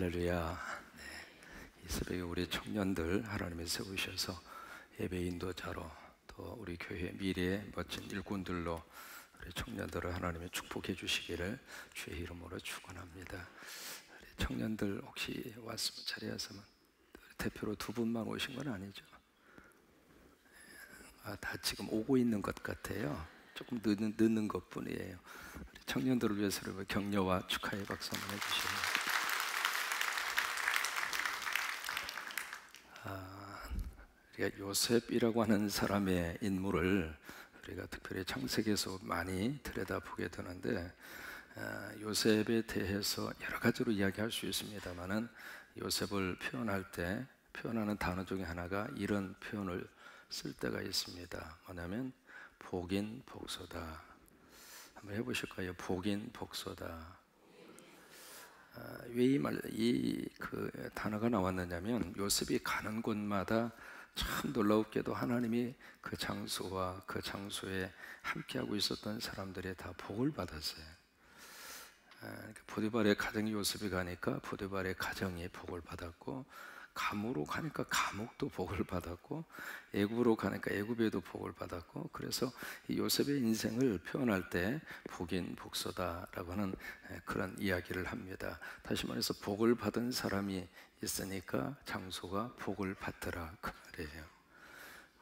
할렐루야. 네. 이 새벽에 우리 청년들 하나님이 세우셔서 예배 인도자로 또 우리 교회 미래의 멋진 일꾼들로 우리 청년들을 하나님이 축복해 주시기를 주의 이름으로 축원합니다. 우리 청년들 혹시 왔으면 자리하시면 대표로 두 분만 오신 건 아니죠? 다 지금 오고 있는 것 같아요. 조금 늦는 것뿐이에요. 우리 청년들을 위해서 여러분 격려와 축하의 박수 한번 해주시면. 우리가 요셉이라고 하는 사람의 인물을 우리가 특별히 창세기에서 많이 들여다보게 되는데, 요셉에 대해서 여러 가지로 이야기할 수 있습니다만은 요셉을 표현할 때 표현하는 단어 중에 하나가 이런 표현을 쓸 때가 있습니다. 뭐냐면 복인 복소다. 한번 해보실까요? 복인 복소다. 왜 그 단어가 나왔느냐면 요셉이 가는 곳마다 참 놀랍게도 하나님이 그 장소와 그 장소에 함께하고 있었던 사람들이 다 복을 받았어요. 보디발의 가정에 요셉이 가니까 보디발의 가정이 복을 받았고, 감으로 가니까 감옥도 복을 받았고, 애굽으로 가니까 애굽에도 복을 받았고, 그래서 이 요셉의 인생을 표현할 때 복인 복소다라고 하는 그런 이야기를 합니다. 다시 말해서 복을 받은 사람이 있으니까 장소가 복을 받더라 그 말이에요.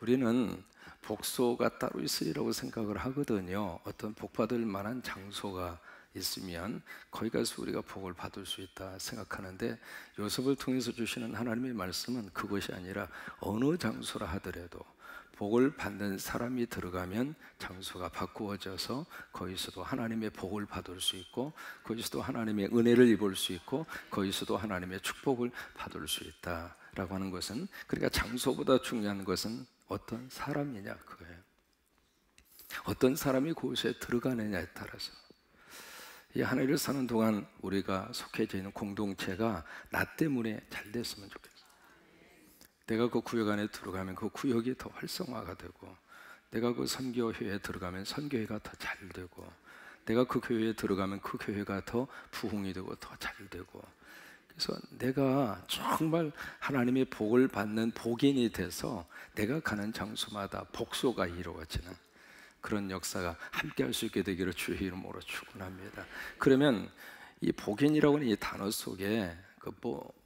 우리는 복소가 따로 있으리라고 생각을 하거든요. 어떤 복 받을 만한 장소가 있으면 거기 가서 우리가 복을 받을 수 있다 생각하는데, 요셉을 통해서 주시는 하나님의 말씀은 그것이 아니라 어느 장소라 하더라도 복을 받는 사람이 들어가면 장소가 바꾸어져서 거기서도 하나님의 복을 받을 수 있고, 거기서도 하나님의 은혜를 입을 수 있고, 거기서도 하나님의 축복을 받을 수 있다라고 하는 것은, 그러니까 장소보다 중요한 것은 어떤 사람이냐 그거예요. 어떤 사람이 그곳에 들어가느냐에 따라서. 이 하늘을 사는 동안 우리가 속해져 있는 공동체가 나 때문에 잘 됐으면 좋겠어요. 내가 그 구역 안에 들어가면 그 구역이 더 활성화가 되고, 내가 그 선교회에 들어가면 선교회가 더 잘 되고, 내가 그 교회에 들어가면 그 교회가 더 부흥이 되고 더 잘 되고, 그래서 내가 정말 하나님의 복을 받는 복인이 돼서 내가 가는 장소마다 복소가 이루어지는 그런 역사가 함께 할 수 있게 되기를 주의 이름으로 축원합니다. 그러면 이 복인이라고 하는 이 단어 속에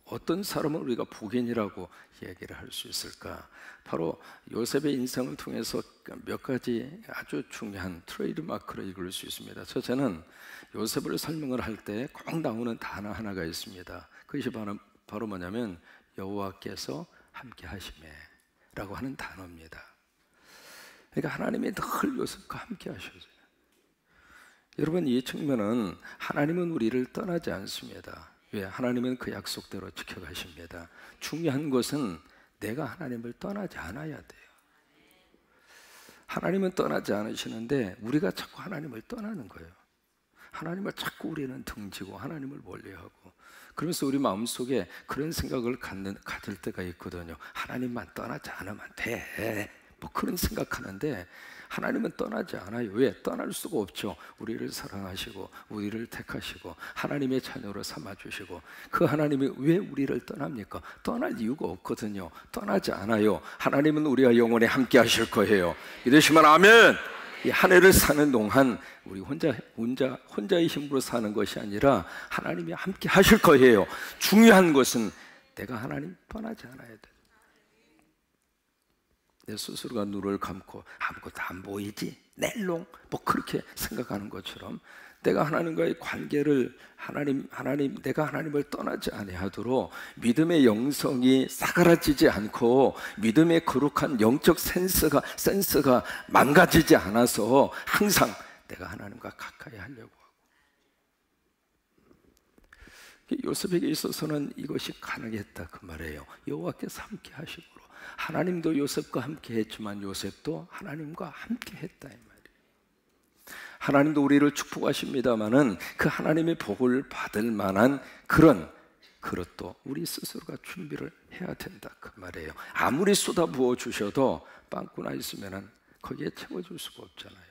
어떤 사람을 우리가 복인이라고 얘기를 할 수 있을까? 바로 요셉의 인생을 통해서 몇 가지 아주 중요한 트레이드 마크를 읽을 수 있습니다. 저는 요셉을 설명을 할 때 꼭 나오는 단어 하나가 있습니다. 그것이 바로 뭐냐면 여호와께서 함께 하심에 라고 하는 단어입니다. 그러니까 하나님이 늘 요셉과 함께 하셔요. 여러분, 이 측면은 하나님은 우리를 떠나지 않습니다. 왜? 하나님은 그 약속대로 지켜가십니다. 중요한 것은 내가 하나님을 떠나지 않아야 돼요. 하나님은 떠나지 않으시는데 우리가 자꾸 하나님을 떠나는 거예요. 하나님을 자꾸 우리는 등지고 하나님을 멀리하고, 그러면서 우리 마음속에 그런 생각을 가질 때가 있거든요. 하나님만 떠나지 않으면 돼, 그런 생각하는데 하나님은 떠나지 않아요. 왜? 떠날 수가 없죠. 우리를 사랑하시고 우리를 택하시고 하나님의 자녀로 삼아주시고, 그 하나님이 왜 우리를 떠납니까? 떠날 이유가 없거든요. 떠나지 않아요. 하나님은 우리와 영원히 함께 하실 거예요. 믿으시면 아멘. 이 한 해를 사는 동안 우리 혼자의 힘으로 사는 것이 아니라 하나님이 함께 하실 거예요. 중요한 것은 내가 하나님 떠나지 않아야 돼. 내 스스로가 눈을 감고 아무것도 안 보이지? 낼롱? 그렇게 생각하는 것처럼 내가 하나님과의 관계를 내가 하나님을 떠나지 아니하도록 믿음의 영성이 사그라지지 않고 하나님의 거룩한 영적 센서가 망가지지 않아서 항상 내가 하나님과 가까이 하려고 하고, 요셉에게 있어서는 이것이 가능했다 그 말이에요. 여호와께서 함께 하심으로. 하나님도 요셉과 함께 했지만 요셉도 하나님과 함께 했다 이 말이에요. 하나님도 우리를 축복하십니다마는 그 하나님의 복을 받을 만한 그것도 우리 스스로가 준비를 해야 된다 그 말이에요. 아무리 쏟아부어 주셔도 빵꾸나 있으면 거기에 채워줄 수가 없잖아요.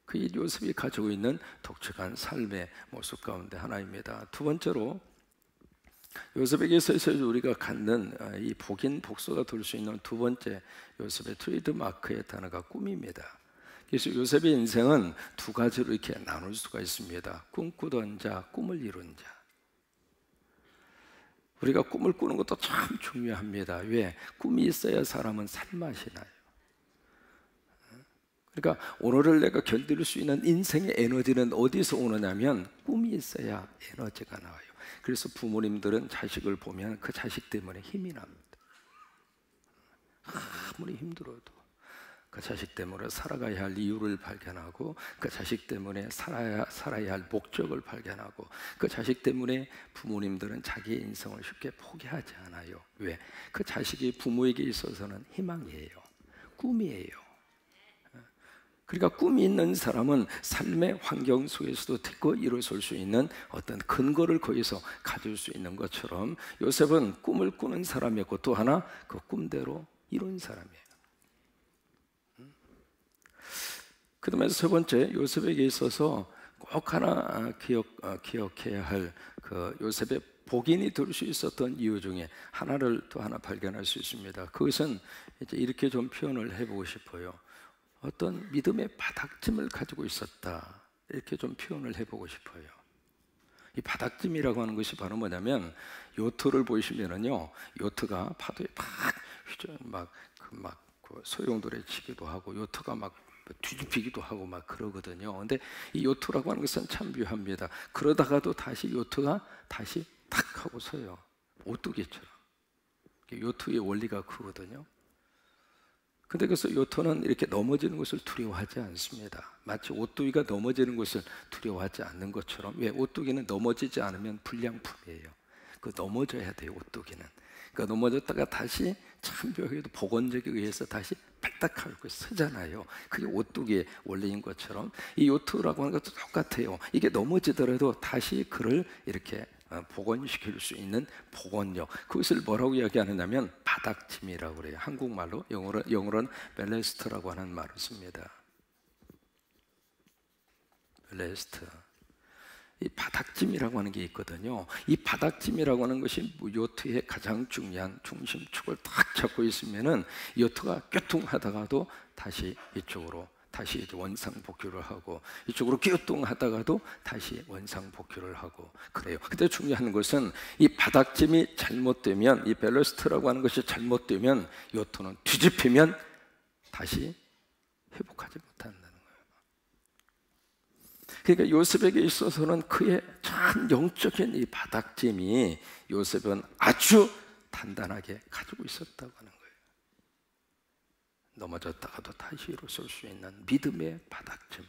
그게 요셉이 가지고 있는 독특한 삶의 모습 가운데 하나입니다. 두 번째로 요셉에게서 우리가 갖는 이 복인 복소가 될 수 있는 두 번째 요셉의 트레이드 마크의 단어가 꿈입니다. 그래서 요셉의 인생은 두 가지로 이렇게 나눌 수가 있습니다. 꿈꾸던 자, 꿈을 이룬 자. 우리가 꿈을 꾸는 것도 참 중요합니다. 왜? 꿈이 있어야 사람은 살맛이 나요. 그러니까 오늘을 내가 견딜 수 있는 인생의 에너지는 어디서 오느냐면 꿈이 있어야 에너지가 나와요. 그래서 부모님들은 자식을 보면 그 자식 때문에 힘이 납니다. 아무리 힘들어도 그 자식 때문에 살아가야 할 이유를 발견하고, 그 자식 때문에 살아야 할 목적을 발견하고, 그 자식 때문에 부모님들은 자기의 인생을 쉽게 포기하지 않아요. 왜? 그 자식이 부모에게 있어서는 희망이에요. 꿈이에요. 그러니까 꿈이 있는 사람은 삶의 환경 속에서도 듣고 일어설 수 있는 어떤 근거를 거기서 가질 수 있는 것처럼 요셉은 꿈을 꾸는 사람이었고, 또 하나 그 꿈대로 이룬 사람이에요. 그 다음에 세 번째, 요셉에게 있어서 꼭 하나 기억해야 할 그 요셉의 복인이 될 수 있었던 이유 중에 하나를 또 하나 발견할 수 있습니다. 그것은 이제 이렇게 좀 표현을 해보고 싶어요. 어떤 믿음의 바닥짐을 가지고 있었다, 이렇게 좀 표현을 해보고 싶어요. 이 바닥짐이라고 하는 것이 바로 뭐냐면, 요트를 보시면은요, 요트가 파도에 막 소용돌이 치기도 하고 요트가 막 뒤집히기도 하고 막 그러거든요. 근데 이 요트라고 하는 것은 참 묘합니다. 그러다가도 다시 요트가 다시 탁 하고 서요. 오뚜기처럼. 요트의 원리가 크거든요. 근데 그래서 요트는 이렇게 넘어지는 것을 두려워하지 않습니다. 마치 오뚜기가 넘어지는 것을 두려워하지 않는 것처럼. 왜? 오뚜기는 넘어지지 않으면 불량품이에요. 그 넘어져야 돼요, 오뚜기는. 그러니까 넘어졌다가 다시 참 묘하게도 복원적에 의해서 다시 발딱하고 서잖아요. 그게 오뚜기의 원리인 것처럼 이 요트라고 하는 것도 똑같아요. 이게 넘어지더라도 다시 그를 이렇게 복원시킬 수 있는 복원력, 그것을 뭐라고 이야기하느냐면 바닥짐이라고 그래요. 한국말로, 영어로는 벨레스트라고 하는 말을 씁니다. 벨레스트. 이 바닥짐이라고 하는 게 있거든요. 이 바닥짐이라고 하는 것이 요트의 가장 중요한 중심축을 딱 잡고 있으면은 요트가 꿰뚱하다가도 다시 이쪽으로 다시 이제 원상복귀를 하고, 이쪽으로 꿰뚱하다가도 다시 원상복귀를 하고 그래요. 근데 중요한 것은 이 바닥짐이 잘못되면, 이 밸러스트라고 하는 것이 잘못되면 요트는 뒤집히면 다시 회복하지 못한다는 거예요. 그러니까 요셉에게 있어서는 그의 참 영적인 이 바닥짐이 요셉은 아주 단단하게 가지고 있었다고 하는 거예요. 넘어졌다가도 다시 일어설 수 있는 믿음의 바닥짐,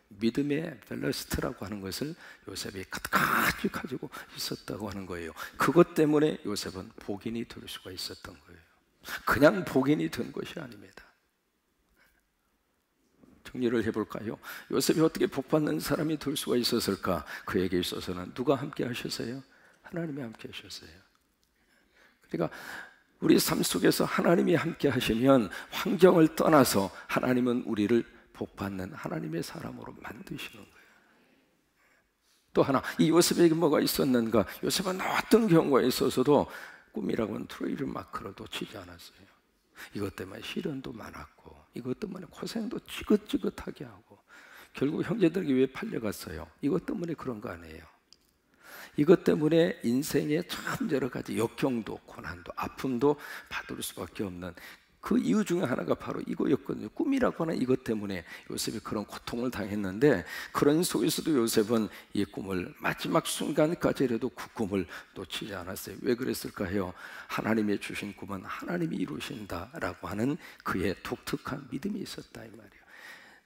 믿음의 밸러스트라고 하는 것을 요셉이 가득히 가지고 있었다고 하는 거예요. 그것 때문에 요셉은 복인이 될 수가 있었던 거예요. 그냥 복인이 된 것이 아닙니다. 정리를 해볼까요? 요셉이 어떻게 복받는 사람이 될 수가 있었을까? 그에게 있어서는 누가 함께 하셨어요? 하나님이 함께 하셨어요. 그러니까 우리 삶 속에서 하나님이 함께 하시면 환경을 떠나서 하나님은 우리를 복받는 하나님의 사람으로 만드시는 거예요. 또 하나, 이 요셉에게 뭐가 있었는가? 요셉은 어떤 경우가 있어서도 꿈이라고 하는 트레이드 마크를 놓치지 않았어요. 이것 때문에 시련도 많았고, 이것 때문에 고생도 지긋지긋하게 하고, 결국 형제들에게 왜 팔려갔어요? 이것 때문에 그런 거 아니에요. 이것 때문에 인생에 참 여러 가지 역경도 고난도 아픔도 받을 수밖에 없는 그 이유 중에 하나가 바로 이거였거든요. 꿈이라고 하는 이것 때문에 요셉이 그런 고통을 당했는데, 그런 속에서도 요셉은 이 꿈을 마지막 순간까지라도 그 꿈을 놓치지 않았어요. 왜 그랬을까요? 하나님이 주신 꿈은 하나님이 이루신다라고 하는 그의 독특한 믿음이 있었다 이 말이에요.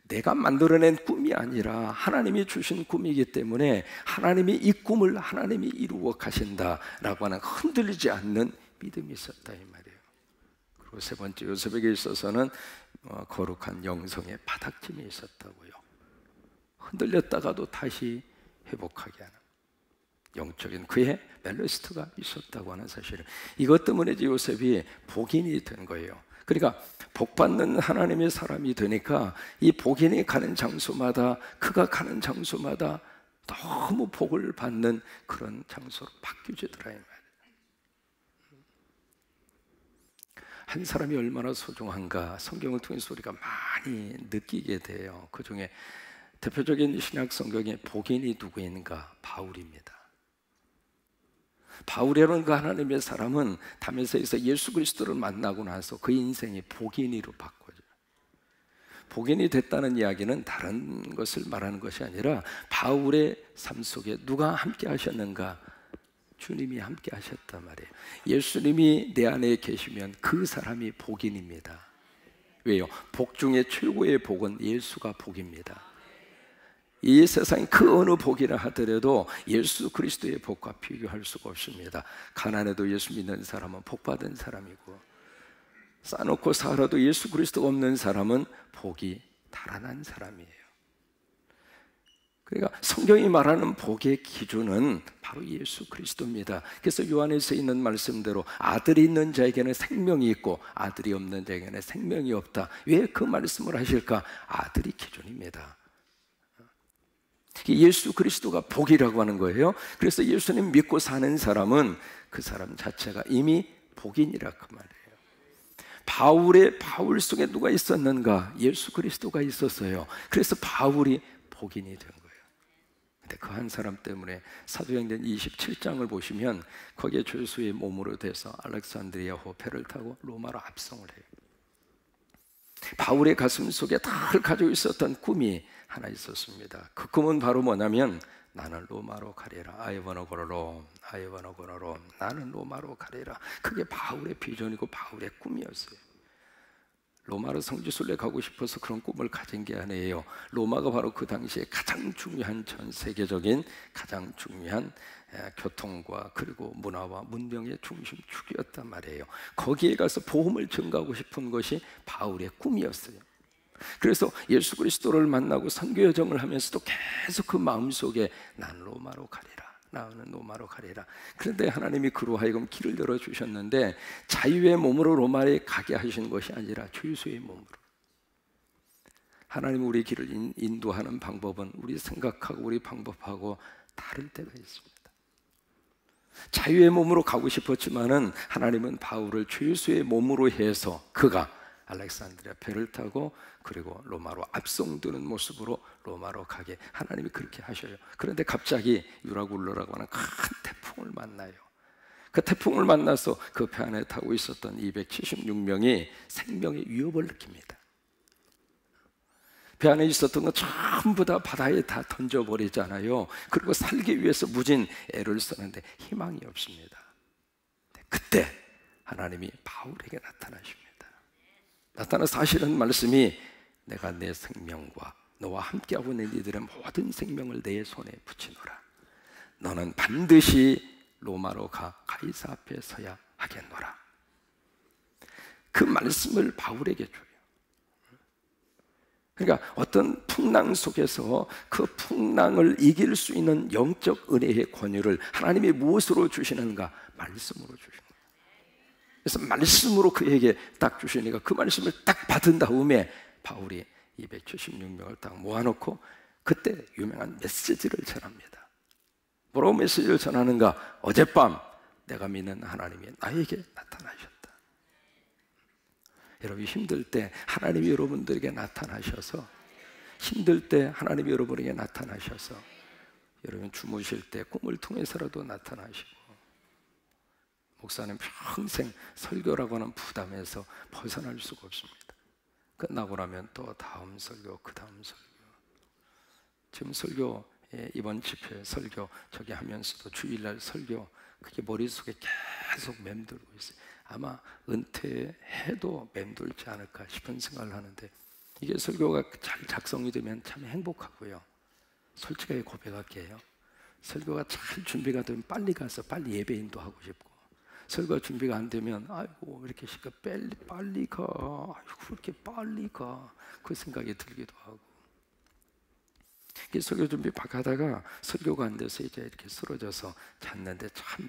내가 만들어낸 꿈이 아니라 하나님이 주신 꿈이기 때문에 하나님이 이 꿈을 하나님이 이루어 가신다라고 하는 흔들리지 않는 믿음이 있었다 이 말이에요. 그리고 세 번째, 요셉에게 있어서는 거룩한 영성의 바닥짐이 있었다고요. 흔들렸다가도 다시 회복하게 하는 영적인 그의 밸러스트가 있었다고 하는 사실은, 이것 때문에 요셉이 복인이 된 거예요. 그러니까 복받는 하나님의 사람이 되니까 이 복인이 가는 장소마다, 그가 가는 장소마다 너무 복을 받는 그런 장소로 바뀌어지더라 이 말이에요. 한 사람이 얼마나 소중한가 성경을 통해서 우리가 많이 느끼게 돼요. 그 중에 대표적인 신약 성경의 복인이 누구인가? 바울입니다. 바울이라는 그 하나님의 사람은 다메섹에서 예수 그리스도를 만나고 나서 그 인생이 복인으로 바꿔져요. 복인이 됐다는 이야기는 다른 것을 말하는 것이 아니라 바울의 삶 속에 누가 함께 하셨는가? 주님이 함께 하셨단 말이에요. 예수님이 내 안에 계시면 그 사람이 복인입니다. 왜요? 복 중에 최고의 복은 예수가 복입니다. 이 세상 그 어느 복이라 하더라도 예수 그리스도의 복과 비교할 수가 없습니다. 가난해도 예수 믿는 사람은 복 받은 사람이고, 싸놓고 살아도 예수 그리스도가 없는 사람은 복이 달아난 사람이에요. 그러니까 성경이 말하는 복의 기준은 바로 예수 그리스도입니다. 그래서 요한에서 있는 말씀대로 아들이 있는 자에게는 생명이 있고 아들이 없는 자에게는 생명이 없다. 왜 그 말씀을 하실까? 아들이 기준입니다. 예수 그리스도가 복이라고 하는 거예요. 그래서 예수님 믿고 사는 사람은 그 사람 자체가 이미 복인이라 그 말이에요. 바울 속에 누가 있었는가? 예수 그리스도가 있었어요. 그래서 바울이 복인이 된 거예요. 근데 그 한 사람 때문에 사도행전 27장을 보시면 거기에 죄수의 몸으로 돼서 알렉산드리아호 배를 타고 로마로 압송을 해요. 바울의 가슴 속에 다 가지고 있었던 꿈이 하나 있었습니다. 그 꿈은 바로 뭐냐면 나는 로마로 가리라. I wanna go to Rome. I wanna go to Rome. 나는 로마로 가리라. 그게 바울의 비전이고 바울의 꿈이었어요. 로마로 성지순례 가고 싶어서 그런 꿈을 가진 게 아니에요. 로마가 바로 그 당시에 가장 중요한, 전 세계적인 가장 중요한 교통과 그리고 문화와 문명의 중심축이었단 말이에요. 거기에 가서 복음을 전가하고 싶은 것이 바울의 꿈이었어요. 그래서 예수 그리스도를 만나고 선교 여정을 하면서도 계속 그 마음속에 난 로마로 가리라, 나는 로마로 가리라. 그런데 하나님이 그로 하여금 길을 열어주셨는데 자유의 몸으로 로마에 가게 하신 것이 아니라 죄수의 몸으로. 하나님 우리 길을 인도하는 방법은 우리 생각하고 우리 방법하고 다를 때가 있습니다. 자유의 몸으로 가고 싶었지만은 하나님은 바울을 죄수의 몸으로 해서 그가 알렉산드리아 배를 타고 그리고 로마로 압송되는 모습으로 로마로 가게 하나님이 그렇게 하셔요. 그런데 갑자기 유라굴로라고 하는 큰 태풍을 만나요. 그 태풍을 만나서 그 배 안에 타고 있었던 276명이 생명의 위협을 느낍니다. 배 안에 있었던 거 전부 다 바다에 다 던져버리잖아요. 그리고 살기 위해서 무진 애를 쓰는데 희망이 없습니다. 그때 하나님이 바울에게 나타나십니다. 나타나서 하시는 말씀이 내가 내 생명과 너와 함께하고 있는 이들의 모든 생명을 내 손에 붙이노라. 너는 반드시 로마로 가 가이사 앞에 서야 하겠노라. 그 말씀을 바울에게 줘요. 그러니까 어떤 풍랑 속에서 그 풍랑을 이길 수 있는 영적 은혜의 권유를 하나님이 무엇으로 주시는가? 말씀으로 주시는 거예요. 그래서 말씀으로 그에게 딱 주시니까 그 말씀을 딱 받은 다음에 바울이 276명을 딱 모아놓고 그때 유명한 메시지를 전합니다. 뭐라고 메시지를 전하는가? 어젯밤 내가 믿는 하나님이 나에게 나타나셨다. 여러분이 힘들 때 하나님이 여러분들에게 나타나셔서, 힘들 때 하나님이 여러분에게 나타나셔서, 여러분 주무실 때 꿈을 통해서라도 나타나시고, 목사님 평생 설교라고 하는 부담에서 벗어날 수가 없습니다. 끝나고 나면 또 다음 설교, 그 다음 설교. 지금 설교, 이번 집회 설교 저기 하면서도 주일날 설교, 그게 머릿속에 계속 맴돌고 있어요. 아마 은퇴해도 맴돌지 않을까 싶은 생각을 하는데, 이게 설교가 잘 작성이 되면 참 행복하고요. 솔직하게 고백할게요. 설교가 잘 준비가 되면 빨리 가서 빨리 예배 인도하고 싶고, 설교가 준비가 안 되면 아이고 왜 이렇게 시간 빨리 가, 아이고 그렇게 빨리 가, 그 생각이 들기도 하고. 설교 준비 막 하다가 설교가 안 돼서 이제 이렇게 쓰러져서 잤는데 참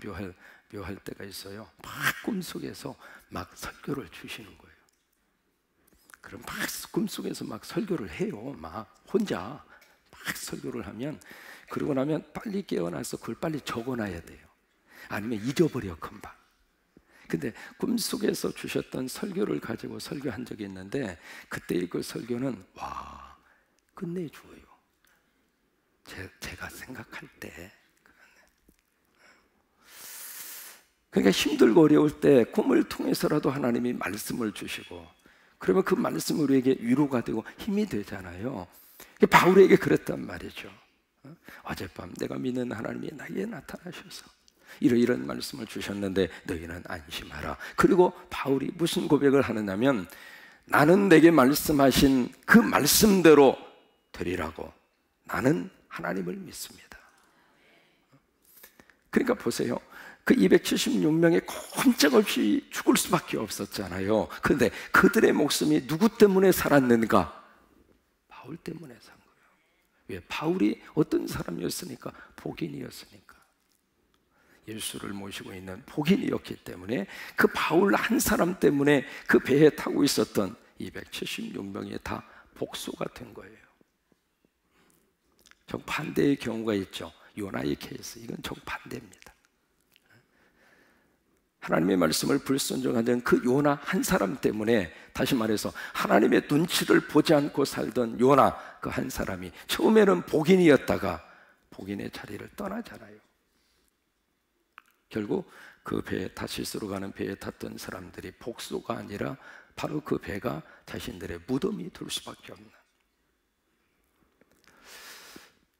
묘할 때가 있어요. 막 꿈속에서 막 설교를 주시는 거예요. 그럼 막 꿈속에서 막 설교를 해요. 막 혼자 막 설교를 하면, 그러고 나면 빨리 깨어나서 그걸 빨리 적어놔야 돼요. 아니면 잊어버려 금방. 근데 꿈속에서 주셨던 설교를 가지고 설교한 적이 있는데 그때의 그 설교는 와 끝내줘요. 제가 생각할 때. 그러니까 힘들고 어려울 때 꿈을 통해서라도 하나님이 말씀을 주시고, 그러면 그 말씀이 우리에게 위로가 되고 힘이 되잖아요. 바울에게 그랬단 말이죠. 어젯밤 내가 믿는 하나님이 나에게 나타나셔서 이런 말씀을 주셨는데 너희는 안심하라. 그리고 바울이 무슨 고백을 하느냐면 나는 내게 말씀하신 그 말씀대로 되리라고 나는 하나님을 믿습니다. 그러니까 보세요. 그 276명이 꼼짝없이 죽을 수밖에 없었잖아요. 그런데 그들의 목숨이 누구 때문에 살았는가? 바울 때문에 산 거예요. 왜? 바울이 어떤 사람이었으니까? 복인이었으니까. 예수를 모시고 있는 복인이었기 때문에 그 바울 한 사람 때문에 그 배에 타고 있었던 276명이 다 복수가 된 거예요. 정반대의 경우가 있죠. 요나의 케이스, 이건 정반대입니다. 하나님의 말씀을 불순종하던 그 요나 한 사람 때문에, 다시 말해서 하나님의 눈치를 보지 않고 살던 요나 그 한 사람이 처음에는 복인이었다가 복인의 자리를 떠나잖아요. 결국 그 배에, 타시스로 가는 배에 탔던 사람들이 복수가 아니라 바로 그 배가 자신들의 무덤이 될 수밖에 없는,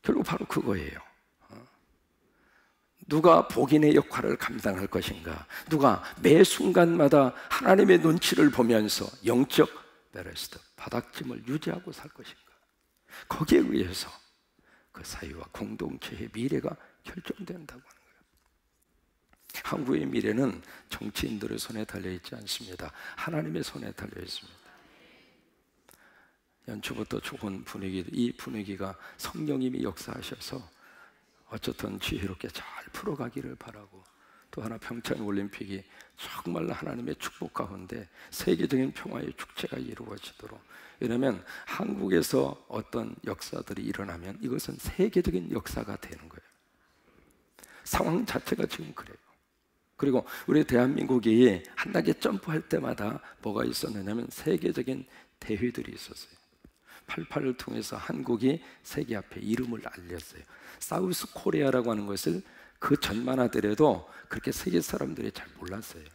결국 바로 그거예요. 누가 복인의 역할을 감당할 것인가? 누가 매 순간마다 하나님의 눈치를 보면서 영적 베레스트, 바닥짐을 유지하고 살 것인가? 거기에 의해서 그 사회와 공동체의 미래가 결정된다고 하는 거예요. 한국의 미래는 정치인들의 손에 달려있지 않습니다. 하나님의 손에 달려있습니다. 연초부터 좋은 분위기, 이 분위기가 성령님이 역사하셔서 어쨌든 지혜롭게 잘 풀어가기를 바라고, 또 하나 평창올림픽이 정말 하나님의 축복 가운데 세계적인 평화의 축제가 이루어지도록, 왜냐하면 한국에서 어떤 역사들이 일어나면 이것은 세계적인 역사가 되는 거예요. 상황 자체가 지금 그래요. 그리고 우리 대한민국이 한 단계 점프할 때마다 뭐가 있었느냐면 세계적인 대회들이 있었어요. 88을 통해서 한국이 세계 앞에 이름을 알렸어요. 사우스 코리아라고 하는 것을 그 전만 하더라도 그렇게 세계 사람들이 잘 몰랐어요.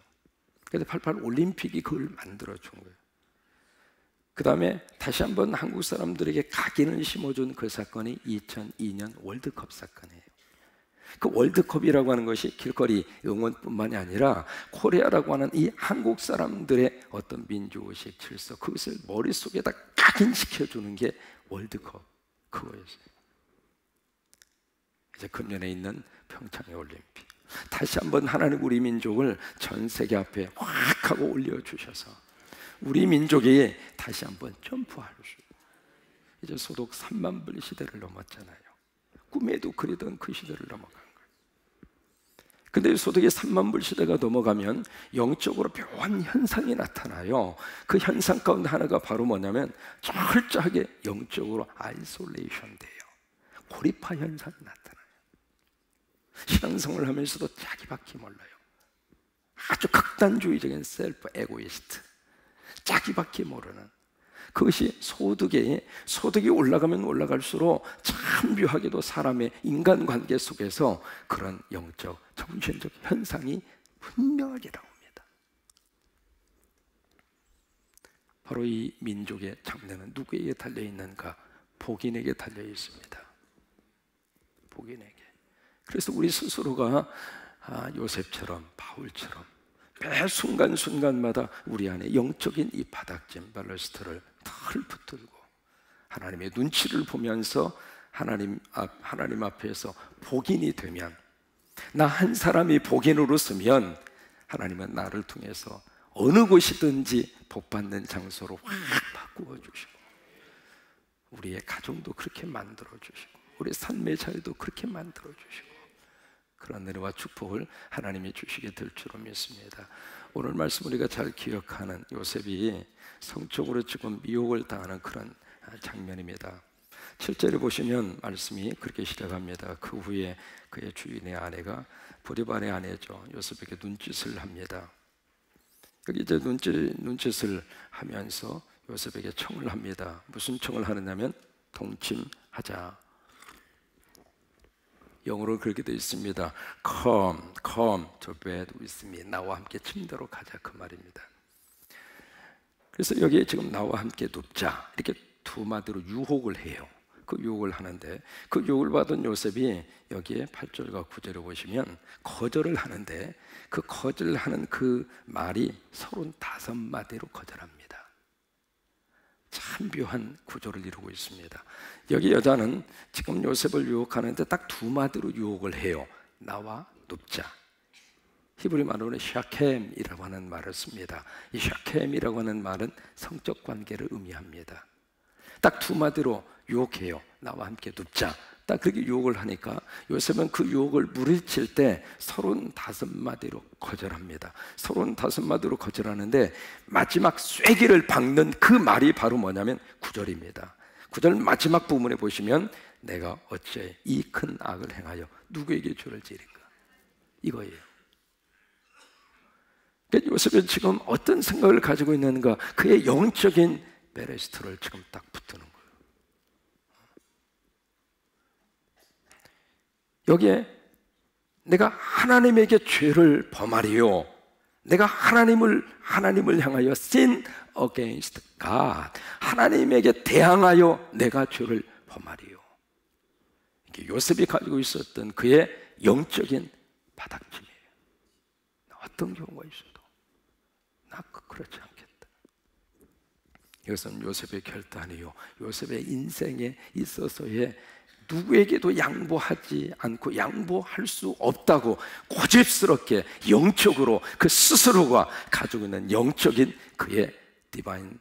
그래서 88 올림픽이 그걸 만들어준 거예요. 그 다음에 다시 한번 한국 사람들에게 각인을 심어준 그 사건이 2002년 월드컵 사건이에요. 그 월드컵이라고 하는 것이 길거리 응원뿐만이 아니라 코리아라고 하는 이 한국 사람들의 어떤 민주의식, 질서, 그것을 머릿속에다 각인시켜주는 게 월드컵 그거였어요. 이제 금년에 있는 평창의 올림픽, 다시 한번 하나님 우리 민족을 전 세계 앞에 확 하고 올려주셔서 우리 민족이 다시 한번 점프할 수, 이제 소득 3만 불 시대를 넘었잖아요. 꿈에도 그리던 그 시대를 넘어간 거예요. 근데 소득이 3만 불 시대가 넘어가면 영적으로 묘한 현상이 나타나요. 그 현상 가운데 하나가 바로 뭐냐면 철저하게 영적으로 아이솔레이션 돼요. 고립화 현상이 나타나요. 신앙생활을 하면서도 자기밖에 몰라요. 아주 극단주의적인 셀프 에고이스트, 자기밖에 모르는, 그것이 소득이 올라가면 올라갈수록 참 묘하게도 사람의 인간관계 속에서 그런 영적, 정신적 현상이 분명하게 나옵니다. 바로 이 민족의 장래는 누구에게 달려있는가? 복인에게 달려있습니다. 복인에게. 그래서 우리 스스로가 요셉처럼, 바울처럼 매 순간순간마다 우리 안에 영적인 이 바닥짐, 발러스트를 털 붙들고 하나님의 눈치를 보면서 하나님 앞에서 복인이 되면, 나 한 사람이 복인으로 서면 하나님은 나를 통해서 어느 곳이든지 복받는 장소로 확 바꾸어 주시고, 우리의 가정도 그렇게 만들어 주시고, 우리 삶의 자리도 그렇게 만들어 주시고, 그런 은혜와 축복을 하나님이 주시게 될 줄로 믿습니다. 오늘 말씀 우리가 잘 기억하는 요셉이 성적으로 지금 미혹을 당하는 그런 장면입니다. 7절에 보시면 말씀이 그렇게 시작합니다. 그 후에 그의 주인의 아내가, 보디발의 아내죠, 요셉에게 눈짓을 합니다. 여기 이제 눈짓을 하면서 요셉에게 청을 합니다. 무슨 청을 하느냐면 동침하자. 영어로 그렇게 되어 있습니다. Come to bed with me. 나와 함께 침대로 가자, 그 말입니다. 그래서 여기에 지금 나와 함께 눕자, 이렇게 두 마디로 유혹을 해요. 그 유혹을 하는데, 그 유혹을 받은 요셉이 여기에 8절과 9절에 보시면 거절을 하는데, 그 거절하는 그 말이 35마디로 거절합니다. 참 묘한 구조를 이루고 있습니다. 여기 여자는 지금 요셉을 유혹하는데 딱 두 마디로 유혹을 해요. 나와 눕자. 히브리 말로는 샤켐이라고 하는 말을 씁니다. 이 샤켐이라고 하는 말은 성적 관계를 의미합니다. 딱 두 마디로 유혹해요. 나와 함께 눕자. 딱 그렇게 유혹을 하니까 요셉은 그 유혹을 물리칠 때 35마디로 거절합니다. 35마디로 거절하는데 마지막 쐐기를 박는 그 말이 바로 뭐냐면 9절입니다. 9절 마지막 부분에 보시면 내가 어째 이 큰 악을 행하여 누구에게 죄를 지을까? 이거예요. 그러니까 요셉은 지금 어떤 생각을 가지고 있는가? 그의 영적인 베레스트를 지금 딱 붙드는 거예요. 여기에 내가 하나님에게 죄를 범하리요, 내가 하나님을 향하여 sin against God, 하나님에게 대항하여 내가 죄를 범하리요. 이게 요셉이 가지고 있었던 그의 영적인 바닥짐이에요. 어떤 경우가 있어도 나 그렇지 않겠다. 이것은 요셉의 결단이요, 요셉의 인생에 있어서의 누구에게도 양보하지 않고 양보할 수 없다고 고집스럽게 영적으로 그 스스로가 가지고 있는 영적인 그의 디바인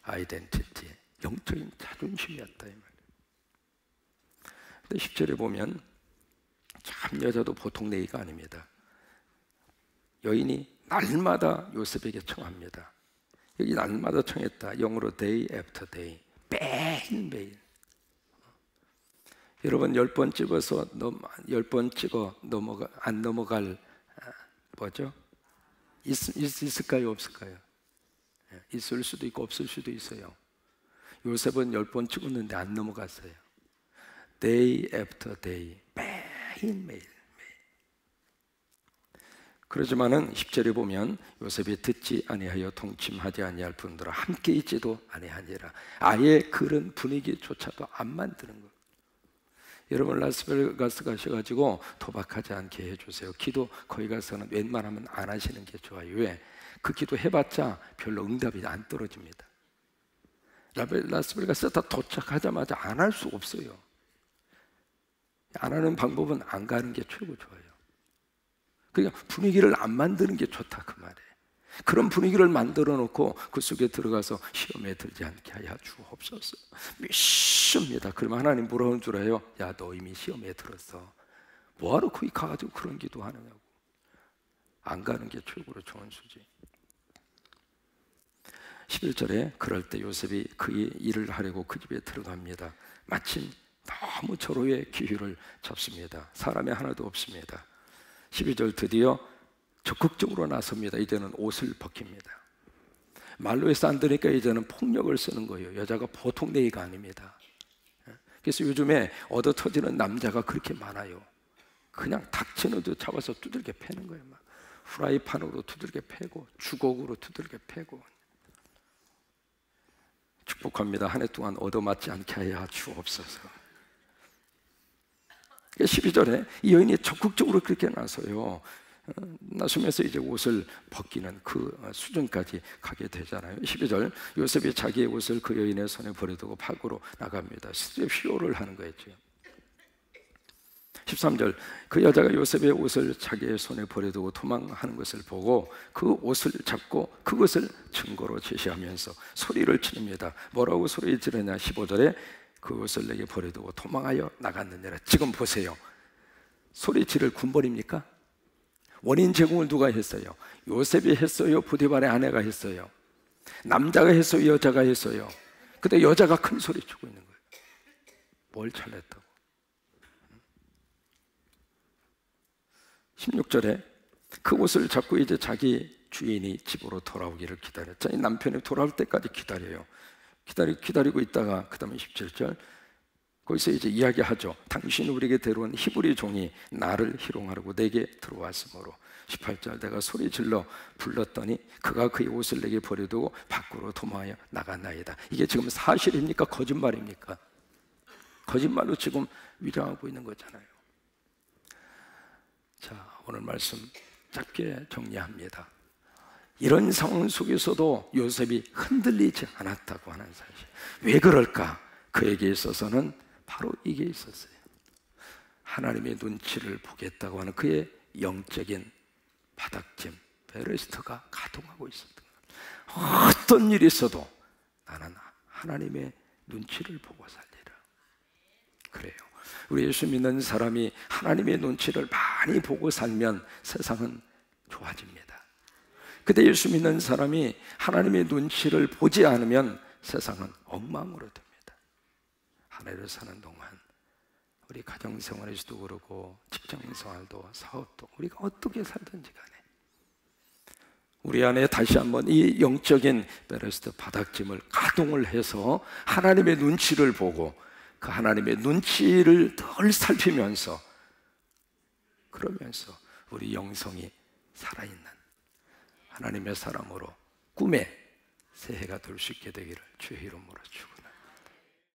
아이덴티티, 영적인 자존심이었다 이 말이에요. 근데 10절에 보면 참 여자도 보통 내기가 아닙니다. 여인이 날마다 요셉에게 청합니다. 여기 날마다 청했다, 영어로 day after day, 매일매일. 여러분 10번 찍어서 10번 찍어 안 넘어갈 뭐죠? 있을까요? 없을까요? 있을 수도 있고 없을 수도 있어요. 요셉은 10번 찍었는데 안 넘어갔어요. Day after day, 매일매일. 그러지만은 10절에 보면 요셉이 듣지 아니하여 동침하지 아니할 분들과 함께 있지도 아니하니라. 아예 그런 분위기조차도 안 만드는 거예요. 여러분 라스베가스 가셔가지고 도박하지 않게 해주세요. 기도 거기 가서는 웬만하면 안 하시는 게 좋아요. 왜? 그 기도 해봤자 별로 응답이 안 떨어집니다. 라스베가스 다 도착하자마자 안 할 수 없어요. 안 하는 방법은 안 가는 게 최고 좋아요. 그러니까 분위기를 안 만드는 게 좋다 그 말이에요. 그런 분위기를 만들어 놓고 그 속에 들어가서 시험에 들지 않게 하여 주옵소서. 믿습니다. 그러면 하나님 뭐라는 줄 알아요? 야, 너 이미 시험에 들었어. 뭐하러 거기 가가지고 그런 기도 하느냐고. 안 가는 게 최고로 좋은 수지. 11절에 그럴 때 요셉이 그 일을 하려고 그 집에 들어갑니다. 마침 너무 절호의 기회를 잡습니다. 사람이 하나도 없습니다. 12절 드디어 적극적으로 나섭니다. 이제는 옷을 벗깁니다. 말로 해서 안 되니까 이제는 폭력을 쓰는 거예요. 여자가 보통 내기가 아닙니다. 그래서 요즘에 얻어 터지는 남자가 그렇게 많아요. 그냥 닥치는 듯 잡아서 두들겨 패는 거예요. 막 후라이팬으로 두들겨 패고 주걱으로 두들겨 패고. 축복합니다. 한 해 동안 얻어맞지 않게 하여 주옵소서. 12절에 이 여인이 적극적으로 그렇게 나서요. 나서면서 이제 옷을 벗기는 그 수준까지 가게 되잖아요. 12절 요셉이 자기의 옷을 그 여인의 손에 버려두고 밖으로 나갑니다. 쇼를 하는 거였죠. 13절 그 여자가 요셉의 옷을 자기의 손에 버려두고 도망하는 것을 보고 그 옷을 잡고 그것을 증거로 제시하면서 소리를 지릅니다. 뭐라고 소리 지르냐? 15절에 그 옷을 내게 버려두고 도망하여 나갔느니라. 지금 보세요. 소리 지를 군벌입니까? 원인 제공을 누가 했어요? 요셉이 했어요? 보디발의 아내가 했어요? 남자가 했어요? 여자가 했어요? 근데 여자가 큰 소리 치고 있는 거예요. 뭘 잘냈다고? 16절에 그 옷을 잡고 이제 자기 주인이 집으로 돌아오기를 기다렸죠. 남편이 돌아올 때까지 기다려요. 기다리고 있다가 그 다음에 17절 거기서 이제 이야기하죠. 당신이 우리에게 데려온 히브리 종이 나를 희롱하려고 내게 들어왔으므로 18절 내가 소리 질러 불렀더니 그가 그의 옷을 내게 버려두고 밖으로 도망하여 나갔나이다. 이게 지금 사실입니까? 거짓말입니까? 거짓말로 지금 위장하고 있는 거잖아요. 자, 오늘 말씀 짧게 정리합니다. 이런 상황 속에서도 요셉이 흔들리지 않았다고 하는 사실. 왜 그럴까? 그에게 있어서는 바로 이게 있었어요. 하나님의 눈치를 보겠다고 하는 그의 영적인 바닥짐, 베레스트가 가동하고 있었던 거예요. 어떤 일이 있어도 나는 하나님의 눈치를 보고 살리라. 그래요. 우리 예수 믿는 사람이 하나님의 눈치를 많이 보고 살면 세상은 좋아집니다. 근데 예수 믿는 사람이 하나님의 눈치를 보지 않으면 세상은 엉망으로 됩니다. 하나님을 사는 동안 우리 가정생활에서도 그렇고 직장생활도 사업도 우리가 어떻게 살든지 간에 우리 안에 다시 한번 이 영적인 베레스트 바닥짐을 가동을 해서 하나님의 눈치를 보고 그 하나님의 눈치를 늘 살피면서 그러면서 우리 영성이 살아있는 하나님의 사람으로 꿈에 새해가 될 수 있게 되기를 주의 이름으로 축원합니다.